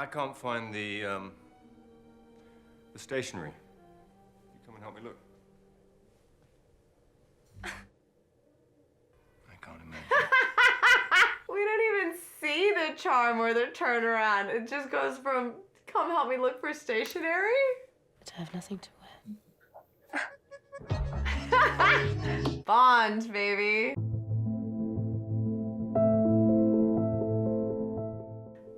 I can't find the stationery. You come and help me look. I can't imagine. We don't even see the charm or the turnaround. It just goes from, come help me look for stationery? But I have nothing to wear. Bond, baby.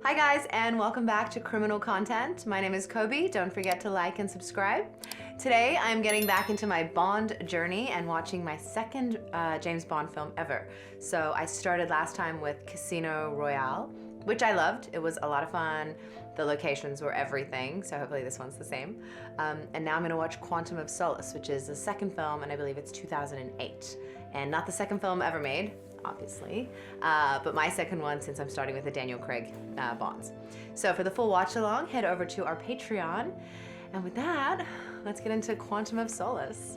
Hi guys, and welcome back to Criminal Content. My name is Coby. Don't forget to like and subscribe. Today, I'm getting back into my Bond journey and watching my second James Bond film ever. So I started last time with Casino Royale, which I loved. It was a lot of fun. The locations were everything, so hopefully this one's the same. And now I'm gonna watch Quantum of Solace, which is the second film, and I believe it's 2008. And not the second film ever made, obviously, but my second one since I'm starting with the Daniel Craig Bonds. So for the full watch along, head over to our Patreon. And with that, let's get into Quantum of Solace.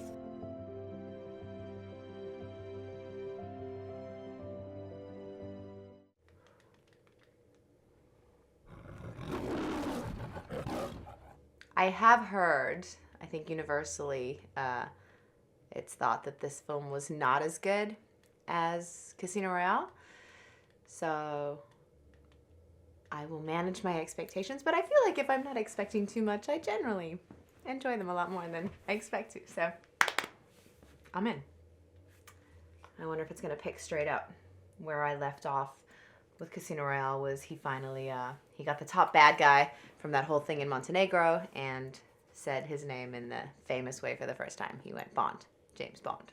I have heard, I think universally, it's thought that this film was not as good as Casino Royale. So I will manage my expectations, but I feel like if I'm not expecting too much, I generally enjoy them a lot more than I expect to. So I'm in. I wonder if it's gonna pick straight up. Where I left off with Casino Royale was he finally, he got the top bad guy from that whole thing in Montenegro and said his name in the famous way for the first time. He went Bond, James Bond.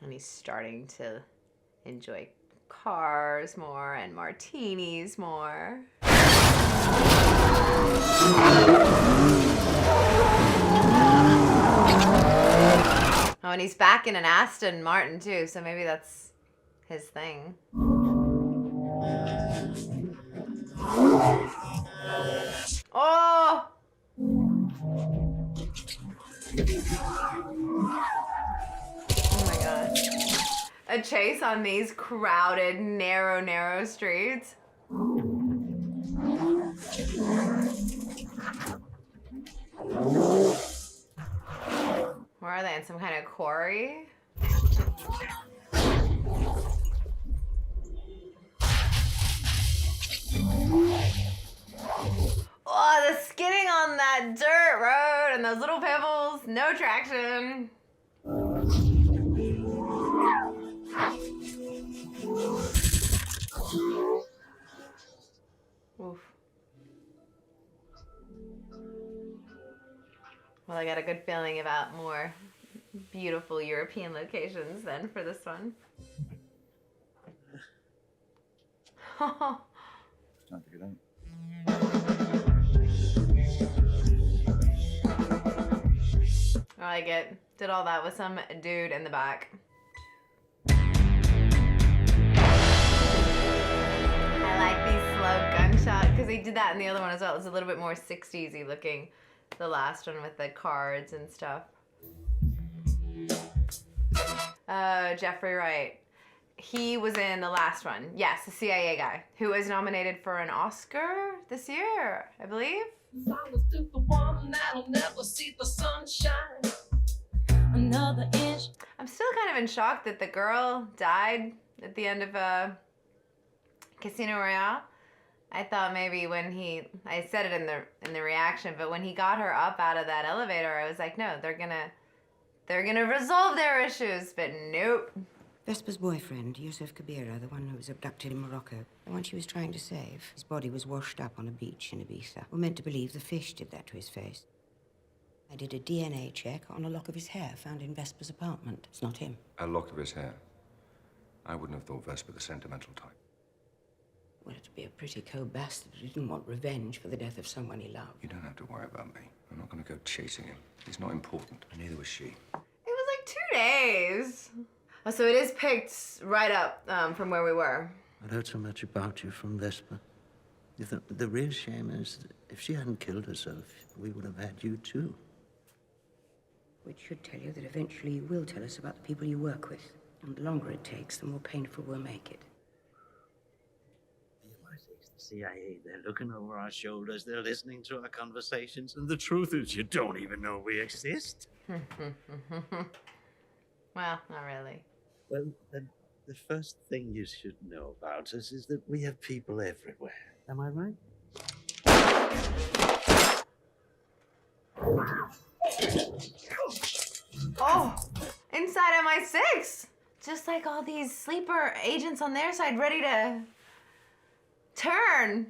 And he's starting to enjoy cars more and martinis more. Oh, and he's back in an Aston Martin too, so maybe that's his thing. Oh! Oh my god. A chase on these crowded, narrow streets. Where are they? In some kind of quarry? Oh, the skidding on that dirt road and those little pebbles. No traction. Oof. Well, I got a good feeling about more beautiful European locations then for this one. Time to get out. I like it. Did all that with some dude in the back. I like these slow gunshots because he did that in the other one as well. It was a little bit more 60s-y looking, the last one with the cards and stuff. Jeffrey Wright. He was in the last one. Yes, the CIA guy who was nominated for an Oscar this year, I believe. I'm still kind of in shock that the girl died at the end of Casino Royale. I thought maybe when I said it in the reaction, but when he got her up out of that elevator, I was like, no, they're gonna resolve their issues, but nope. Vesper's boyfriend, Yusuf Kabira, the one who was abducted in Morocco, the one she was trying to save. His body was washed up on a beach in Ibiza. We're meant to believe the fish did that to his face. I did a DNA check on a lock of his hair found in Vesper's apartment. It's not him. A lock of his hair? I wouldn't have thought Vesper the sentimental type. Well, it'd be a pretty cold bastard who didn't want revenge for the death of someone he loved. You don't have to worry about me. I'm not going to go chasing him. He's not important, and neither was she. It was like 2 days. Oh, so it is picked right up from where we were. I'd heard so much about you from Vesper. The real shame is that if she hadn't killed herself, we would have had you too. Which should tell you that eventually you will tell us about the people you work with. And the longer it takes, the more painful we'll make it. The MI6, the CIA, they're looking over our shoulders, they're listening to our conversations, and the truth is you don't even know we exist. Well, not really. Well, then, the first thing you should know about us is that we have people everywhere. Am I right? Oh, inside MI6! Just like all these sleeper agents on their side ready to turn.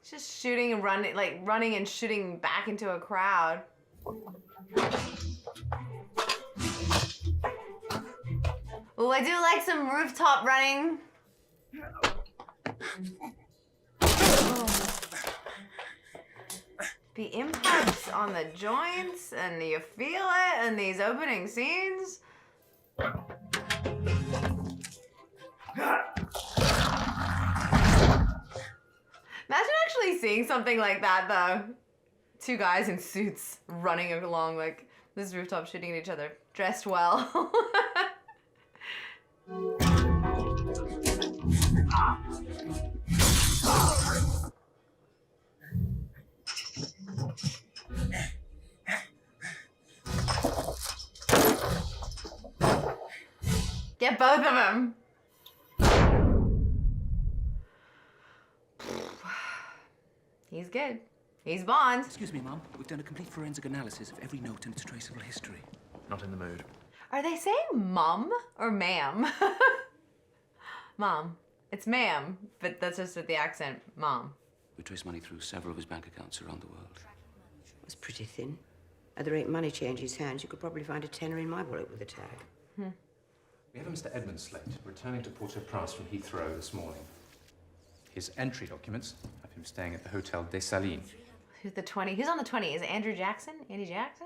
Just shooting and running, like running and shooting back into a crowd. Oh, I do like some rooftop running. The impacts on the joints, and you feel it in these opening scenes. Imagine actually seeing something like that, though. Two guys in suits running along like this rooftop, shooting at each other, dressed well. Get both of them. He's good. He's Bond. Excuse me, Mum. We've done a complete forensic analysis of every note and its traceable history. Not in the mood. Are they saying mum or ma'am? Mom. It's ma'am, but that's just with the accent. Mom. We traced money through several of his bank accounts around the world. It was pretty thin. At the rate money changes hands, you could probably find a tenner in my wallet with a tag. We have a Mr. Edmund Slate returning to Port-au-Prince from Heathrow this morning. His entry documents have him staying at the Hotel des Salines. Who's the 20? Who's on the 20? Is it Andrew Jackson? Andy Jackson?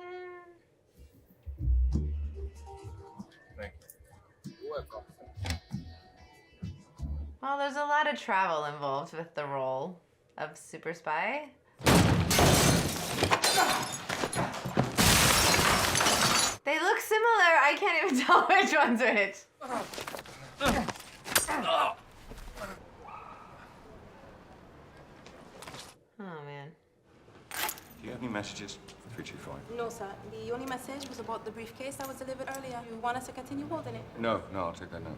Well, there's a lot of travel involved with the role of super spy. They look similar. I can't even tell which one's which. Oh, man. Do you have any messages for 325? No, sir. The only message was about the briefcase that was delivered earlier. You want us to continue holding it? No, I'll take that now.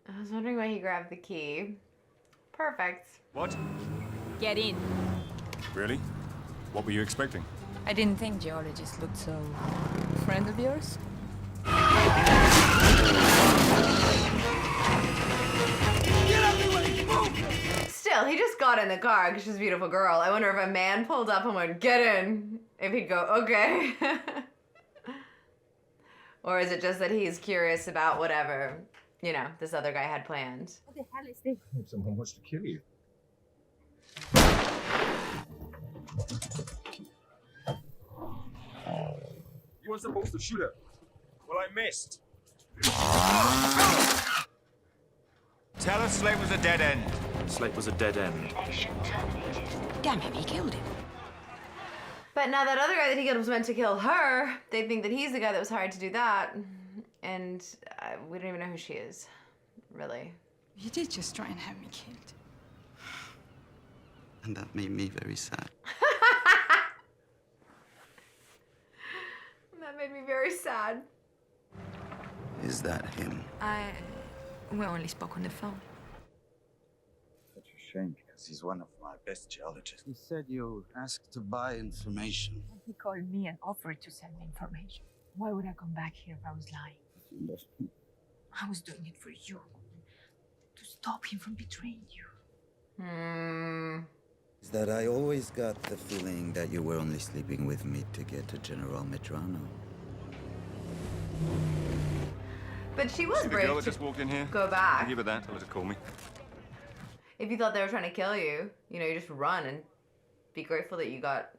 I was wondering why he grabbed the key. Perfect. What? Get in. Really? What were you expecting? I didn't think geologists looked so... Friend of yours? Still, he just got in the car because she's a beautiful girl. I wonder if a man pulled up and went, get in, if he'd go, okay. Or is it just that he's curious about whatever, you know, this other guy had planned? What the hell is this? Someone wants to kill you. You were supposed to shoot her. Well, I missed. Tell us Slate was a dead end. Slate was a dead end. Damn him, he killed him. But now that other guy that he killed was meant to kill her, they think that he's the guy that was hired to do that. And we don't even know who she is, really. You did just try and have me killed. And that made me very sad. That made me very sad. Is that him? We only spoke on the phone. Such a shame, because he's one of my best geologists. He said you asked to buy information. He called me and offered to send me information. Why would I come back here if I was lying? You left me. I was doing it for you. To stop him from betraying you. Is that I always got the feeling that you were only sleeping with me to get to General Medrano. But she was See the brave girl that to just walked in here? go back. Give her that. Tell her to call me. If you thought they were trying to kill you, you know, you just run and be grateful that you got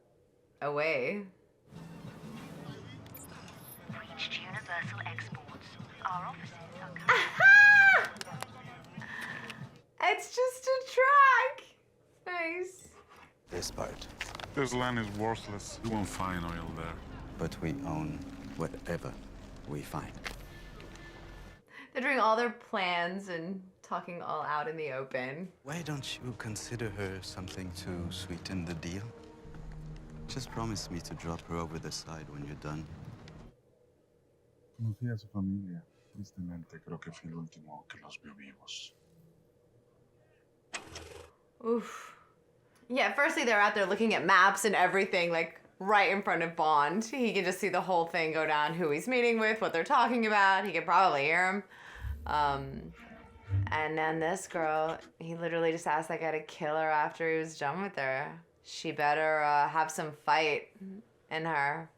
away. Reached Universal Exports. Our offices are It's just a track. Nice. This part. This land is worthless. You won't find oil there. But we own whatever we find. They're doing all their plans and talking all out in the open. Why don't you consider her something to sweeten the deal? Just promise me to drop her over the side when you're done. Conocí a su familia. Tristemente, creo que fui el último que los vio vivos. Oof. Yeah, firstly, they're out there looking at maps and everything, like, right in front of Bond. He can just see the whole thing go down, who he's meeting with, what they're talking about. He could probably hear him. And then this girl, he literally just asked that guy to kill her after he was done with her. She better have some fight in her.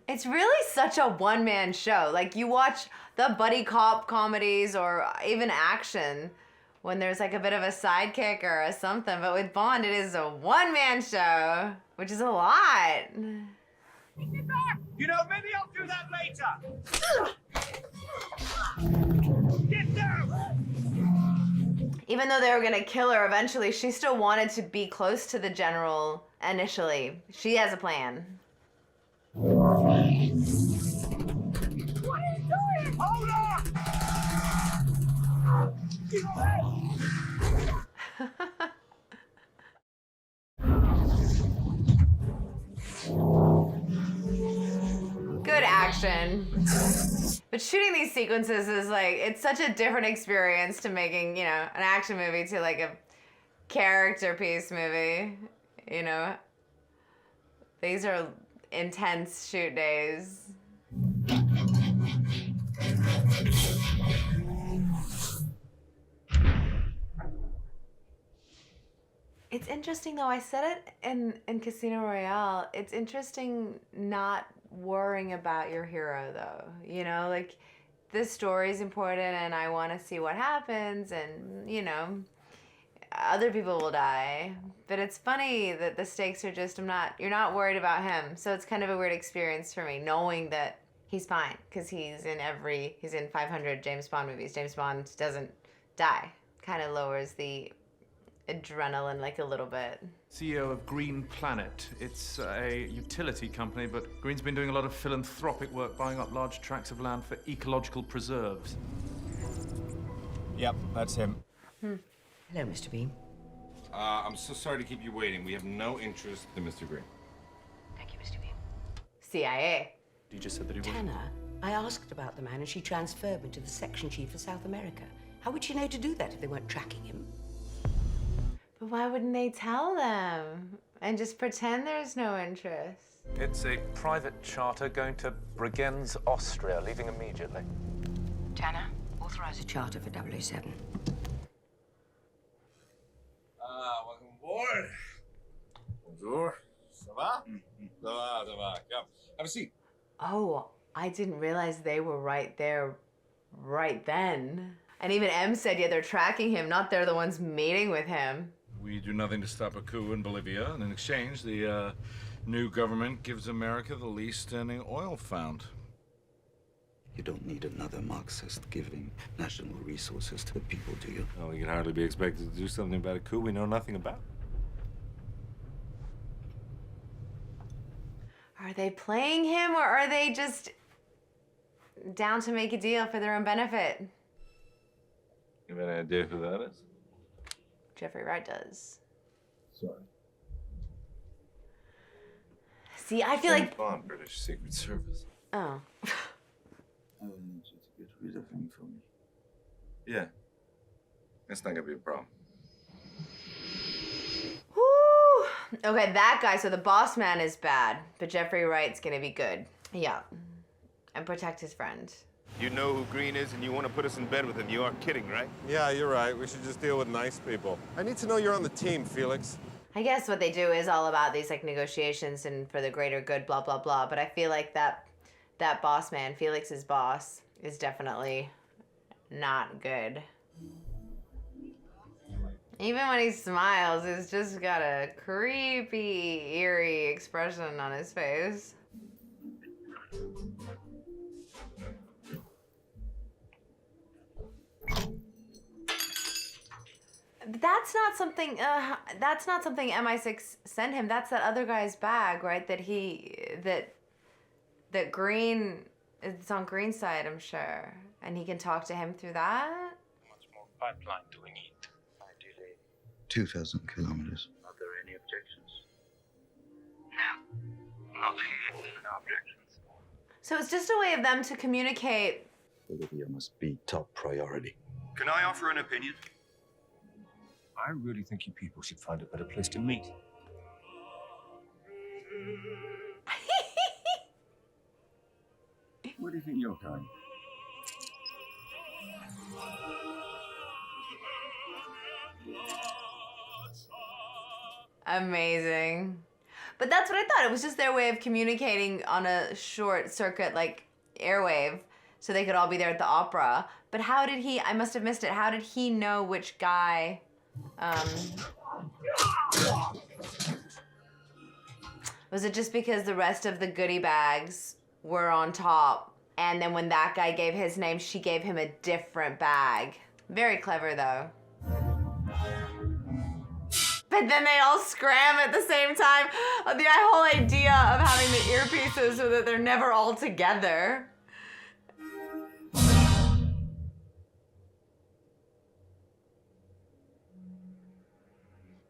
It's really such a one-man show. Like, you watch the buddy cop comedies or even action when there's like a bit of a sidekick or something, but with Bond, it is a one-man show, which is a lot. You know, maybe I'll do that later. Get down! Even though they were gonna kill her eventually, she still wanted to be close to the general initially. She has a plan. What are you doing? Hold on! Good action. But shooting these sequences is like, it's such a different experience to making, you know, an action movie to like a character piece movie, you know? These are intense shoot days. It's interesting though, I said it in Casino Royale, it's interesting not worrying about your hero though, you know, like this story is important and I want to see what happens and, you know, other people will die, but it's funny that the stakes are just, you're not worried about him, so it's kind of a weird experience for me knowing that he's fine because he's in 500 James Bond movies. James Bond doesn't die. Kind of lowers the adrenaline like a little bit. CEO of Green Planet. It's a utility company, but Greene's been doing a lot of philanthropic work, buying up large tracts of land for ecological preserves. Yep, that's him. Hello, Mr. Bean. I'm so sorry to keep you waiting. We have no interest in Mr. Greene. Thank you, Mr. Bean. CIA. You just said that he was... Tanner, I asked about the man and she transferred me to the section chief for South America. How would she know to do that if they weren't tracking him? But why wouldn't they tell them and just pretend there's no interest? It's a private charter going to Bregenz, Austria, leaving immediately. Tanner, authorize a charter for 007. Welcome aboard. Bonjour. Ça va? Ça va, ça va. Come, have a seat. Oh, I didn't realize they were right there right then. And even M said, yeah, they're tracking him, not they're the ones meeting with him. We do nothing to stop a coup in Bolivia, and in exchange, the new government gives America the least any oil found. You don't need another Marxist giving national resources to the people, do you? Well, we can hardly be expected to do something about a coup we know nothing about. Are they playing him or are they just down to make a deal for their own benefit? You have any idea who that is? Jeffrey Wright does. Sorry. See, I feel like... Bond, British Secret Service. Oh. I will need you to get rid of him for me. Yeah. That's not gonna be a problem. Woo! Okay, that guy, so the boss man is bad, but Jeffrey Wright's gonna be good. Yeah. And protect his friend. You know who Greene is and you want to put us in bed with him. You aren't kidding, right? Yeah, you're right. We should just deal with nice people. I need to know you're on the team, Felix. I guess what they do is all about these like negotiations and for the greater good, blah, blah, blah. But I feel like that boss man, Felix's boss, is definitely not good. Even when he smiles, he's just got a creepy, eerie expression on his face. That's not something. That's not something MI6 sent him. That's that other guy's bag, right? That Greene. It's on Greene's side, I'm sure, and he can talk to him through that. How much more pipeline do we need? Ideally. 2,000 kilometers. Are there any objections? No. Not here. No objections. So it's just a way of them to communicate. Bolivia must be top priority. Can I offer an opinion? I really think you people should find a better place to meet. Where do you think you're going? Amazing. But that's what I thought. It was just their way of communicating on a short circuit, like airwave, so they could all be there at the opera. But how did he, I must have missed it, how did he know which guy, was it just because the rest of the goodie bags were on top, and then when that guy gave his name, she gave him a different bag? Very clever, though. But then they all scram at the same time. The whole idea of having the earpieces so that they're never all together.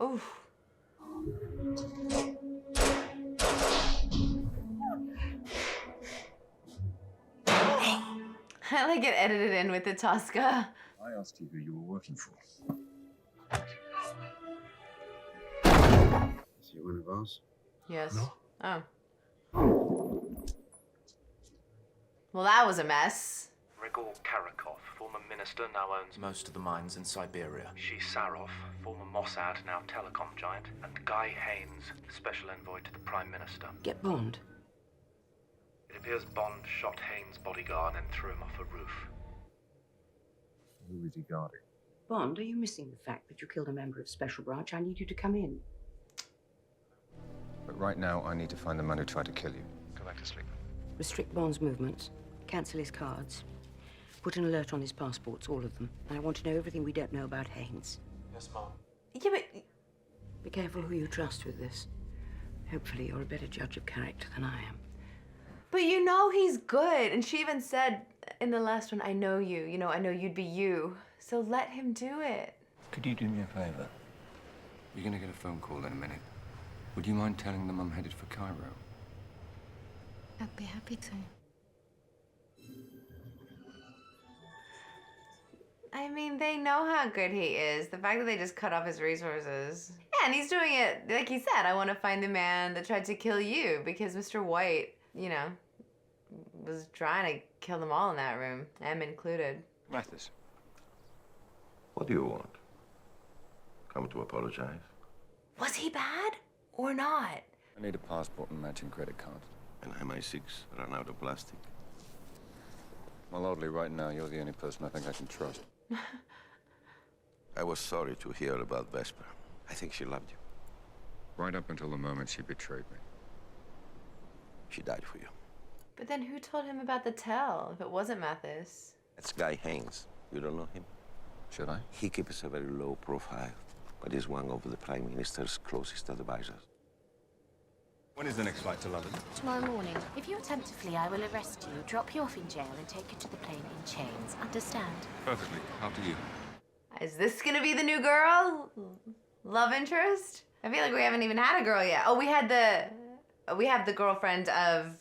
Oof. I like it edited in with the Tosca. I asked you who you were working for. Is he one of ours? Yes. No. Oh. Well, that was a mess. Grigor Karakov, former minister, now owns most of the mines in Siberia. Shisarov, former Mossad, now telecom giant. And Guy Haines, special envoy to the Prime Minister. Get Bond. It appears Bond shot Haines' bodyguard and threw him off a roof. Who is he guarding? Bond, are you missing the fact that you killed a member of Special Branch? I need you to come in. But right now, I need to find the man who tried to kill you. Go back to sleep. Restrict Bond's movements. Cancel his cards. Put an alert on his passports, all of them. And I want to know everything we don't know about Haines. Yes, Mom. Yeah, but... Be careful who you trust with this. Hopefully you're a better judge of character than I am. But you know he's good. And she even said in the last one, I know you. You know, I know you'd be you. So let him do it. Could you do me a favor? You're gonna get a phone call in a minute. Would you mind telling them I'm headed for Cairo? I'd be happy to. I mean, they know how good he is. The fact that they just cut off his resources. Yeah, and he's doing it, like he said, I want to find the man that tried to kill you because Mr. White, you know, was trying to kill them all in that room, M included. Mathis. What do you want? Come to apologize? Was he bad or not? I need a passport and matching credit card. And MI6 ran out of plastic. Well, oddly, right now, you're the only person I think I can trust. I was sorry to hear about Vesper. I think she loved you. Right up until the moment she betrayed me. She died for you. But then who told him about the tell if it wasn't Mathis? That's Guy Haines. You don't know him? Should I? He keeps a very low profile, but is one of the Prime Minister's closest advisors. When is the next flight to London? Tomorrow morning. If you attempt to flee, I will arrest you, drop you off in jail, and take you to the plane in chains. Understand? Perfectly. After you. Is this gonna be the new girl? Love interest? I feel like we haven't even had a girl yet. Oh, we have the girlfriend of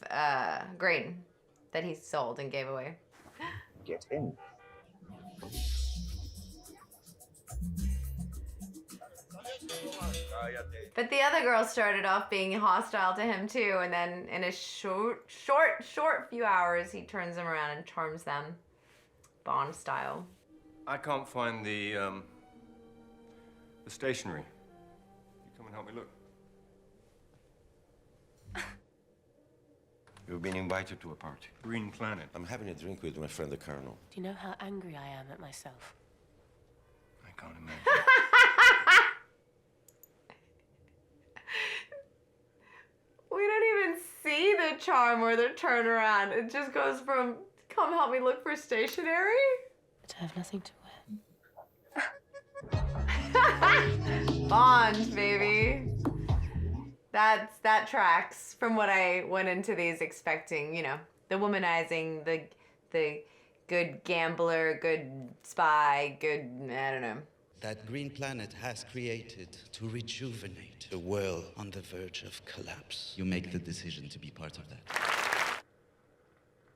Greene that he sold and gave away. Get in. But the other girl started off being hostile to him too, and then in a short few hours, he turns them around and charms them, Bond style. I can't find the stationery. You come and help me look. You've been invited to a party. Green Planet. I'm having a drink with my friend, the Colonel. Do you know how angry I am at myself? I can't imagine. charm or their turnaround. It just goes from, come help me look for stationery. But I have nothing to wear. Bond, baby. That tracks from what I went into these expecting, you know, the womanizing, the good gambler, good spy, good, I don't know. That green planet has created to rejuvenate the world on the verge of collapse. You make the decision to be part of that.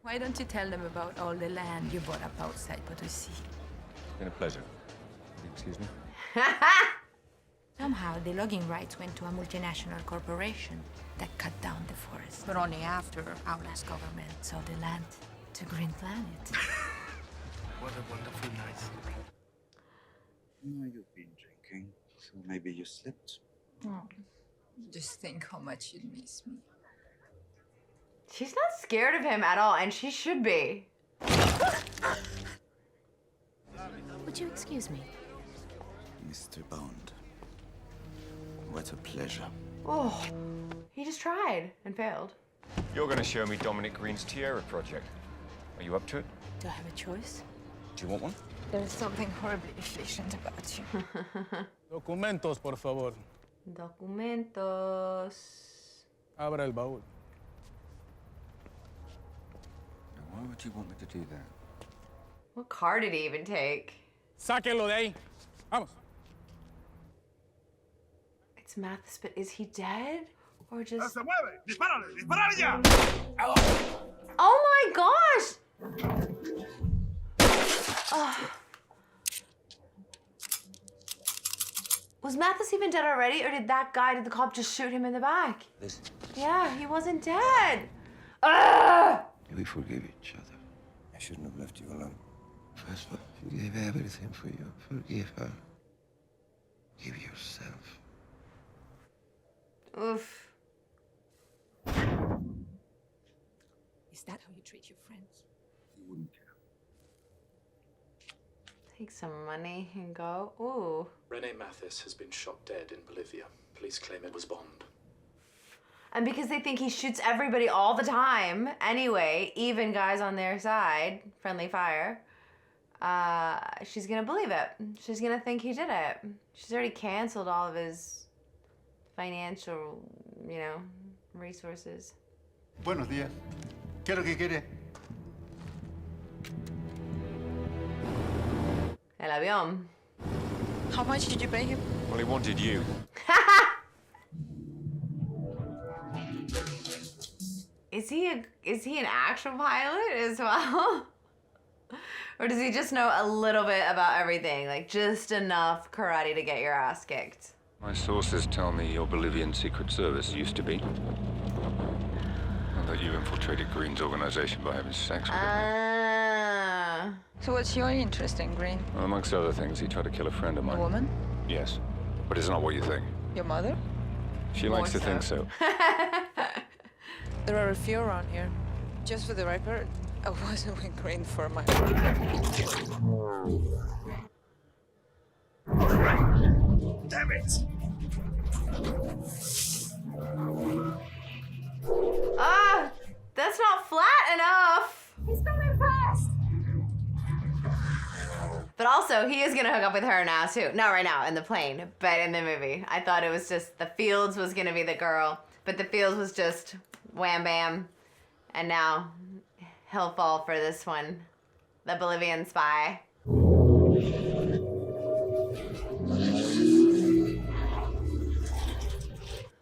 Why don't you tell them about all the land you bought up outside Potosi? Been a pleasure. Excuse me? Somehow, the logging rights went to a multinational corporation that cut down the forest. But only after our last government sold the land to Green Planet. What a wonderful night. No, you've been drinking, so maybe you slipped. Oh, just think how much you'd miss me. She's not scared of him at all, and she should be. Would you excuse me? Mr. Bond, what a pleasure. Oh, he just tried and failed. You're going to show me Dominic Greene's Tierra project. Are you up to it? Do I have a choice? Do you want one? There's something horribly efficient about you. Documentos, por favor. Documentos. Abra el baúl. Why would you want me to do that? What car did he even take? Sáquenlo de ahí. Vamos. It's Mathis, but is he dead? Or just... ¡Se mueve! ¡Dispárale! ¡Dispárale ya! Oh my gosh! Was Mathis even dead already, or did the cop just shoot him in the back? Listen. Yeah, he wasn't dead. Ugh! We forgive each other. I shouldn't have left you alone. Vesper, you gave everything for you. Forgive her. Give yourself. Oof. Is that how you treat your friends? You wouldn't care. Take some money and go. Ooh. Rene Mathis has been shot dead in Bolivia. Police claim it was Bond. And because they think he shoots everybody all the time, anyway, even guys on their side, friendly fire, she's gonna believe it. She's gonna think he did it. She's already canceled all of his financial, you know, resources. Buenos días. ¿Qué es lo que quiere? El avión. How much did you pay him? Well, he wanted you. Is he an actual pilot as well? Or does he just know a little bit about everything? Like just enough karate to get your ass kicked? My sources tell me your Bolivian Secret Service used to be. And that you infiltrated Greene's organization by having sex with him. So what's your interest in Greene? Well, amongst other things, he tried to kill a friend of mine. A woman? Yes. But it's not what you think. Your mother? She likes to think so. There are a few around here. Just for the record, I wasn't with Greene for my... Damn it! Ah! That's not flat enough! He's coming fast! But also, he is gonna hook up with her now too. Not right now, in the plane, but in the movie. I thought it was just the Fields was gonna be the girl, but the Fields was just wham bam. And now he'll fall for this one, the Bolivian spy.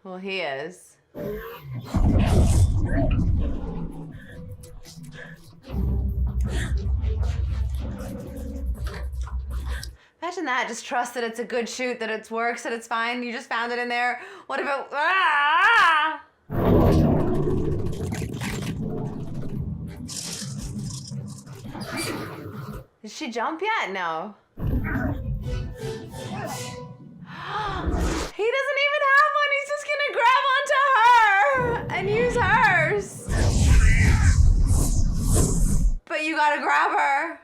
Well, he is. Imagine that, just trust that it's a good shoot, that it works, that it's fine. You just found it in there. What if it... Ah! Did she jump yet? No. He doesn't even have one. He's just gonna grab onto her and use hers. But you gotta grab her.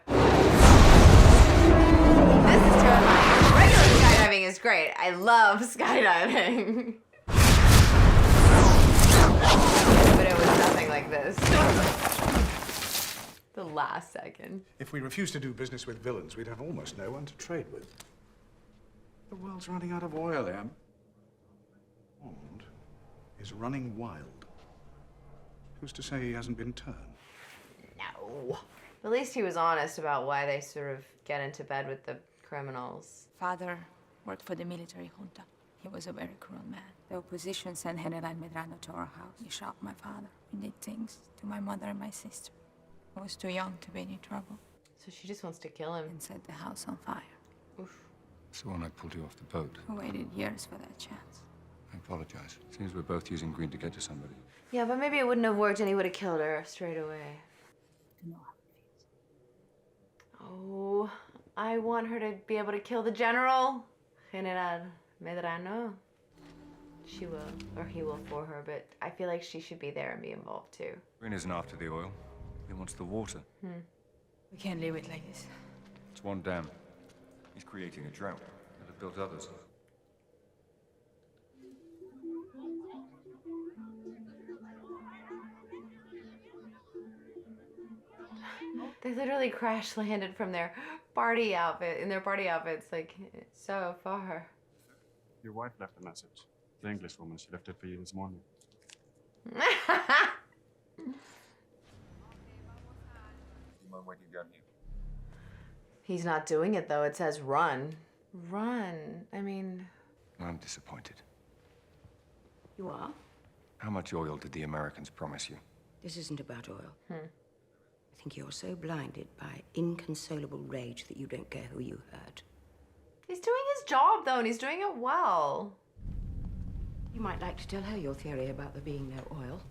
This is terrifying. Regular skydiving is great. I love skydiving. But it was nothing like this. The last second. If we refuse to do business with villains, we'd have almost no one to trade with. The world's running out of oil, Em. Bond is running wild. Who's to say he hasn't been turned? No. At least he was honest about why they sort of get into bed with the criminals. Father worked for the military junta. He was a very cruel man. The opposition sent General Medrano to our house. He shot my father and did things to my mother and my sister. I was too young to be in any trouble. So she just wants to kill him. And set the house on fire. Oof. It's the one I pulled you off the boat. I waited years for that chance. I apologize. Seems we're both using Greene to get to somebody. Yeah, but maybe it wouldn't have worked and he would have killed her straight away. To know how it Oh, feels. I want her to be able to kill the general. General Medrano. She will, or he will for her, but I feel like she should be there and be involved too. Greene isn't after the oil. He wants the water. We can't leave it like this. It's one dam. He's creating a drought. He'll have built others. They literally crash landed from their party outfit, in their party outfits, like, so far. Your wife left a message. The English woman, she left it for you this morning. You mind waiting down here? He's not doing it though. It says run. Run. I mean... I'm disappointed. You are? How much oil did the Americans promise you? This isn't about oil. I think you're so blinded by inconsolable rage that you don't care who you hurt. He's doing his job though, and he's doing it well. You might like to tell her your theory about there being no oil.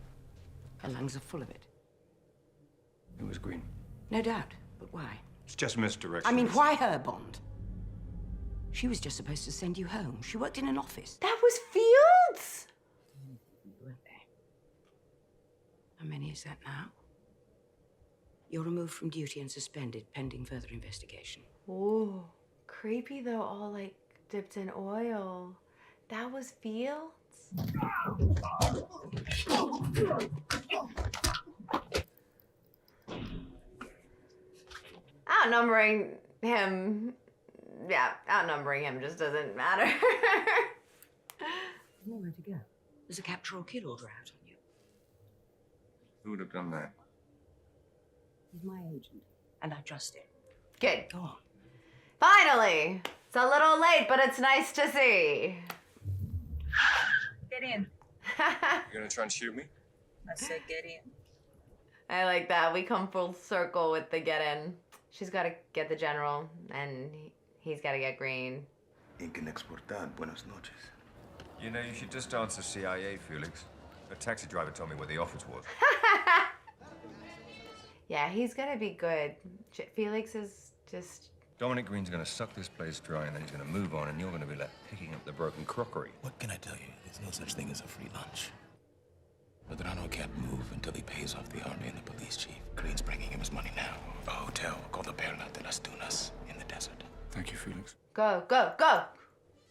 Her lungs are full of it. It was Greene. No doubt, but why? It's just misdirection. I mean, why her, Bond? She was just supposed to send you home. She worked in an office. That was Fields! Weren't they? How many is that now? You're removed from duty and suspended pending further investigation. Ooh, creepy though, all like dipped in oil. That was Fields? Outnumbering him, yeah, outnumbering him just doesn't matter. Nowhere to go. There's a capture or kill order out on you. Who would have done that? He's my agent, and I trust him. Good. Go on. Finally! It's a little late, but it's nice to see. Get in. You gonna try and shoot me? I said get in. I like that. We come full circle with the get in. She's got to get the general, and he's got to get Greene. Incan exportar. Buenas noches. You know, you should just answer CIA, Felix. A taxi driver told me where the office was. Yeah, he's gonna be good. Felix is just... Dominic Greene's gonna suck this place dry, and then he's gonna move on, and you're gonna be left picking up the broken crockery. What can I tell you? There's no such thing as a free lunch. Medrano can't move until he pays off the army and the police chief. Greene's bringing him his money now. A hotel called the Perla de las Dunas in the desert. Thank you, Felix. Go, go, go!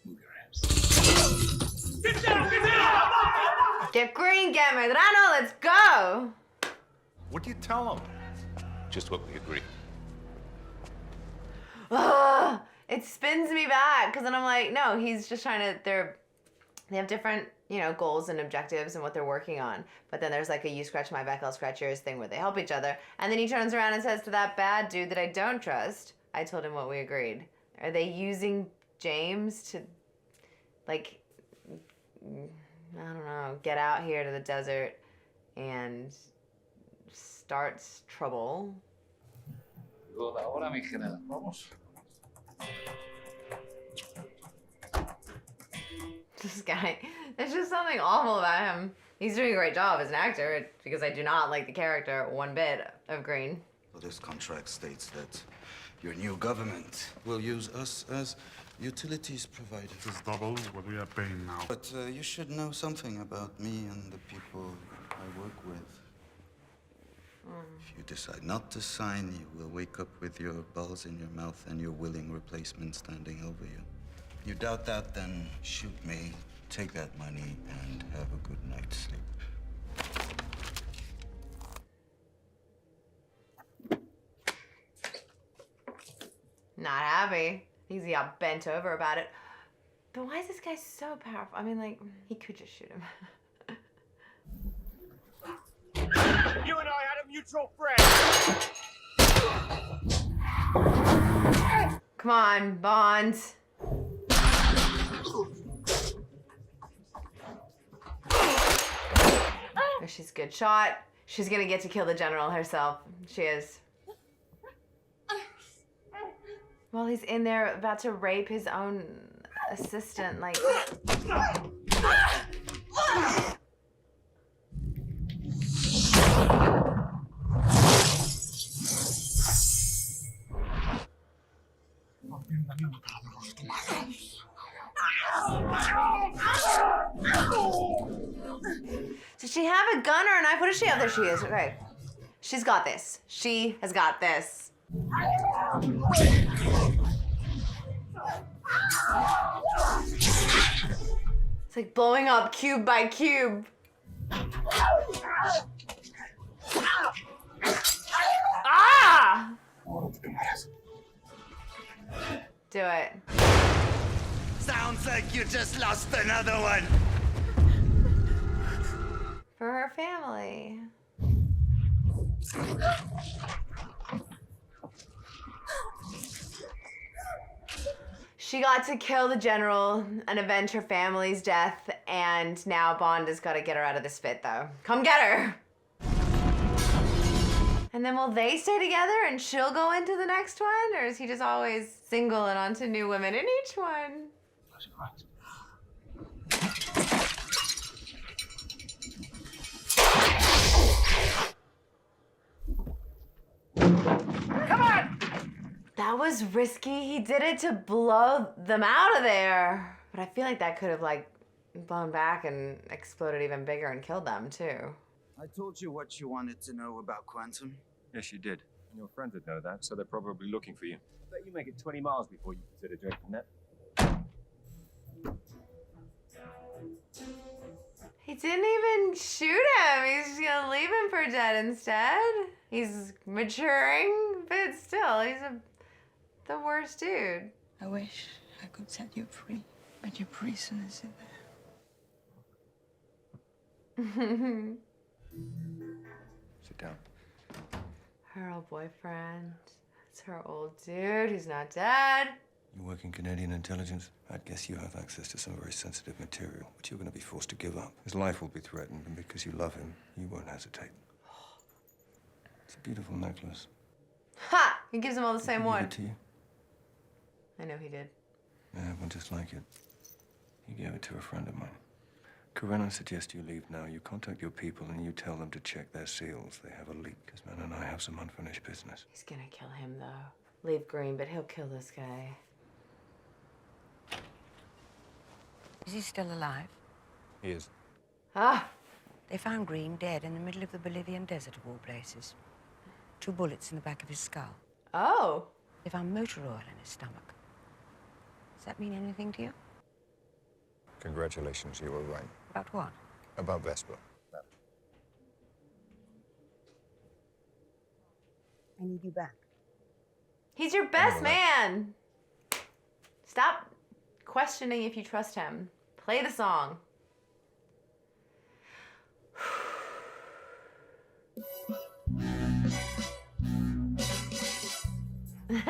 Move your hands. Get down! Get down! Get Greene, get Medrano, let's go! What do you tell him? Just what we agreed. Ugh, it spins me back, because then I'm like, no, he's just trying to, they have different, you know, goals and objectives and what they're working on. But then there's like a you scratch my back, I'll scratch yours thing where they help each other. And then he turns around and says to that bad dude that I don't trust, I told him what we agreed. Are they using James to, like, I don't know, get out here to the desert and start trouble? Ahora, mi general. Vamos. This guy, there's just something awful about him. He's doing a great job as an actor because I do not like the character one bit of Greene. Well, this contract states that your new government will use us as utilities provider. It's double what we are paying now. But you should know something about me and the people I work with. If you decide not to sign, you will wake up with your balls in your mouth and your willing replacement standing over you. You doubt that, then shoot me, take that money, and have a good night's sleep. Not happy. He's got bent over about it. But why is this guy so powerful? I mean, like, he could just shoot him. You and I had a mutual friend. Come on, Bond. Oh, she's a good shot. She's gonna get to kill the general herself. She is. Well, he's in there about to rape his own assistant, like. Does she have a gun or a knife? What does she have? There she is. Okay. She's got this. She has got this. It's like blowing up cube by cube. Ah! Do it. Sounds like you just lost another one. For her family. She got to kill the general and avenge her family's death, and now Bond has got to get her out of this fit, though. Come get her! And then will they stay together and she'll go into the next one? Or is he just always single and onto new women in each one? Come on! That was risky. He did it to blow them out of there. But I feel like that could have, like, blown back and exploded even bigger and killed them, too. I told you what you wanted to know about Quantum. Yes, you did. And your friends would know that, so they're probably looking for you. Bet you make it 20 miles before you consider drinking that. He didn't even shoot him. He's just gonna leave him for dead instead. He's maturing, but still, he's the worst dude. I wish I could set you free, but your prison is in there. Sit down. Her old boyfriend. It's her old dude who's not dead. You work in Canadian intelligence. I'd guess you have access to some very sensitive material, which you're going to be forced to give up. His life will be threatened, and because you love him, you won't hesitate. It's a beautiful necklace. Ha! He gives them all the same Did he give one. it to you? I know he did. I have one just like it. He gave it to a friend of mine. Corinne, I suggest you leave now. You contact your people and you tell them to check their seals. They have a leak, because Man and I have some unfinished business. He's gonna kill him, though. Leave Greene, but he'll kill this guy. Is he still alive? He is. Ah! They found Greene dead in the middle of the Bolivian desert, of all places. 2 bullets in the back of his skull. Oh! They found motor oil in his stomach. Does that mean anything to you? Congratulations, you were right. About what? About Vesper. I need you back. He's your best man! Stop questioning if you trust him. Play the song. It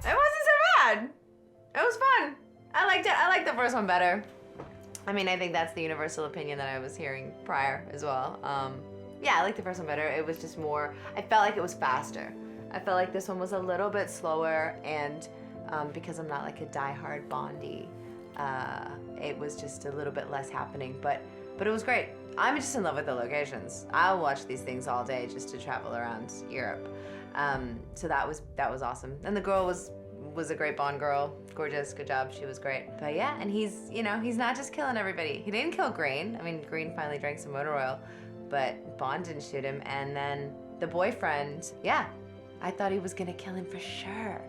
wasn't so bad. It was fun. I liked it. I liked the first one better. I mean, I think that's the universal opinion that I was hearing prior as well. Yeah, I liked the first one better. It was just more, I felt like it was faster. I felt like this one was a little bit slower, and because I'm not like a diehard Bondy, it was just a little bit less happening, but it was great. I'm just in love with the locations. I'll watch these things all day just to travel around Europe. So that was awesome. And the girl was a great Bond girl. Gorgeous, good job, she was great. But yeah, and he's, you know, he's not just killing everybody. He didn't kill Greene. I mean, Greene finally drank some motor oil, but Bond didn't shoot him. And then the boyfriend, yeah, I thought he was gonna kill him for sure.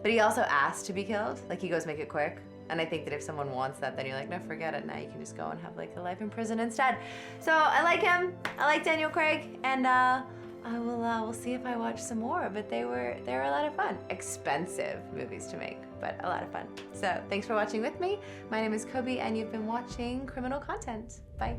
But he also asked to be killed. Like, he goes, make it quick. And I think that if someone wants that, then you're like, no, forget it. Now you can just go and have like a life in prison instead. So I like him. I like Daniel Craig. And I we'll see if I watch some more, but they were a lot of fun. Expensive movies to make, but a lot of fun. So thanks for watching with me. My name is Coby, and you've been watching Criminal Content. Bye.